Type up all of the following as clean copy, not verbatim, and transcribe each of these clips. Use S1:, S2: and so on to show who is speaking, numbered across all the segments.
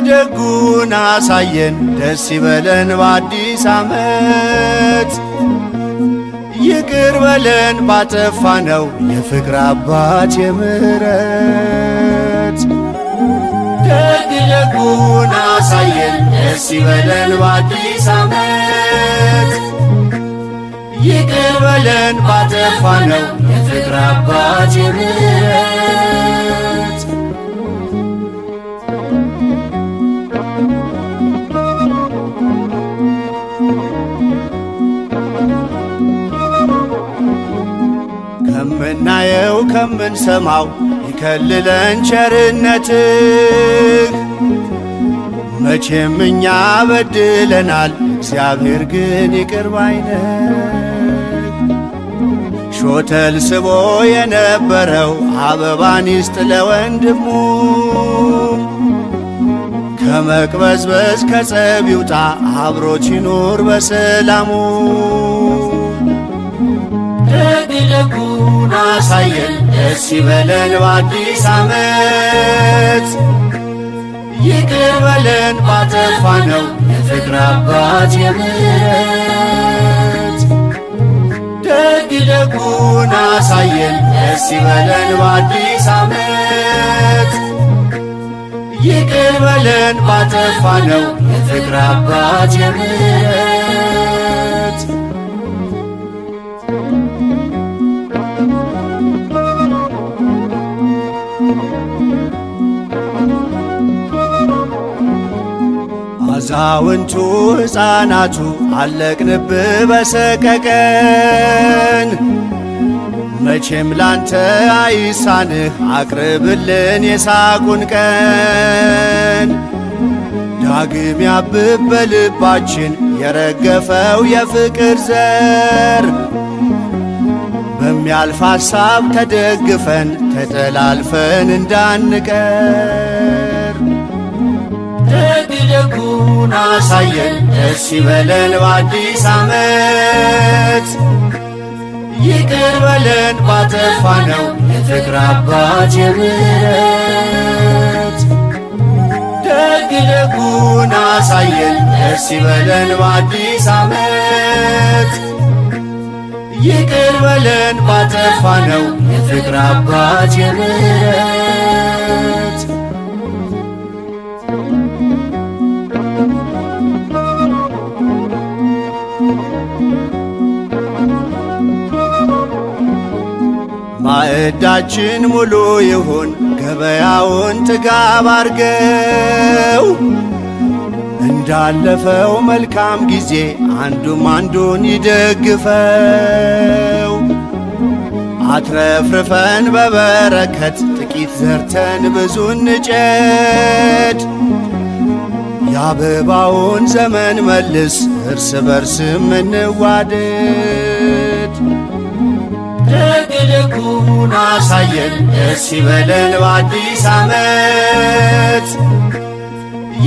S1: ደጉን አሳየን ደስ ይበለን በአዲስ ዓመት። ይቅር በለን ባጠፋነው የፍቅር አባት የምሕረት። ደግ ደጉን አሳየን ደስ ይበለን በአዲስ ዓመት። ይቅር በለን ባጠፋነው የፍቅር አባት የምሕረት። ከምናየው ከምንሰማው ይከልለን ቸርነትህ። መቼም እኛ በድለናል፣ እግዚአብሔር ግን ይቅር ባይ ነው። ሾተል ስቦ የነበረው አበባን ይስጥ ለወንድሙ። ከመቅበዝበዝ ከጸብ ይውጣ አብሮት ይኑር በሰላሙ። ደግ ደጉን አሳየን ደስ ይበለን በአዲስ ዓመት። ይቅር በለን ባጠፋነው የፍቅር አባት የምሕረት። ደግ ደጉን አሳየን ደስ ይበለን በአዲስ ዓመት። ይቅር በለን ባጠፋነው የፍቅር አባት የምሕረት። አዛውንቱ ሕፃናቱ አለቅንብ በሰቀቀን። መቼም ላንተ አይሳንህ አቅርብልን የሳቁን ቀን። ዳግም ያብብ በልባችን የረገፈው የፍቅር ዘር። በሚያልፍ ሐሳብ ተደግፈን ተጠላልፈን እንዳንቀር። ደግ ደጉን አሳየን ደስ ይበለን በአዲስ ዓመት። ይቅር በለን ባጠፋነው የፍቅር አባት የምሕረት። ደግ ደጉን አሳየን ደስ ይበለን በአዲስ ዓመት። ይቅር በለን ባጠፋነው የፍቅር አባት የምሕረት። ማዕዳችን ሙሉ ይሁን ገበያውን ጥጋብ አርገው። እንዳለፈው መልካም ጊዜ አንዱም አንዱን ይደግፈው። አትረፍርፈን በበረከት ጥቂት ዘርተን ብዙ እንጨድ። የአበባውን ዘመን መልስ እርስ በርስም እንዋደድ። ደግ ደጉን አሳየን ደስ ይበለን በአዲስ ዓመት።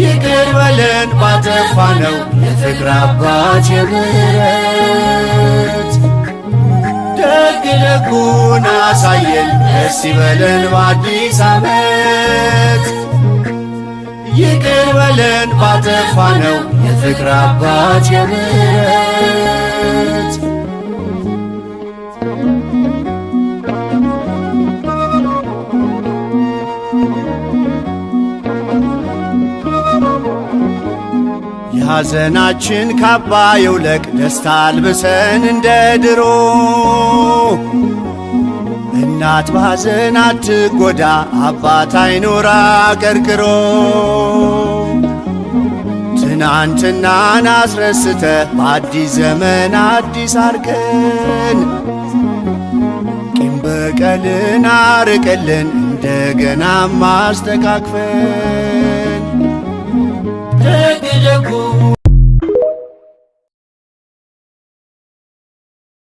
S1: ይቅር በለን ባጠፋነው የፍቅር አባት የምሕረት። ደግ ደጉን አሳየን ደስ ይበለን በአዲስ ዓመት። ይቅር በለን ባጠፋነው የፍቅር አባት የምሕረት። የሐዘናችን ካባ ይውለቅ ደስታ አልብሰን እንደ ድሮ። እናት ባዘን አትጎዳ አባት አይኖራ ቀርቅሮ። ትናንትናን አስረስተ በአዲስ ዘመን አዲስ አርቀን። ቂም በቀልን አርቅልን እንደገናም አስተካክፈን። ደግ ደጉ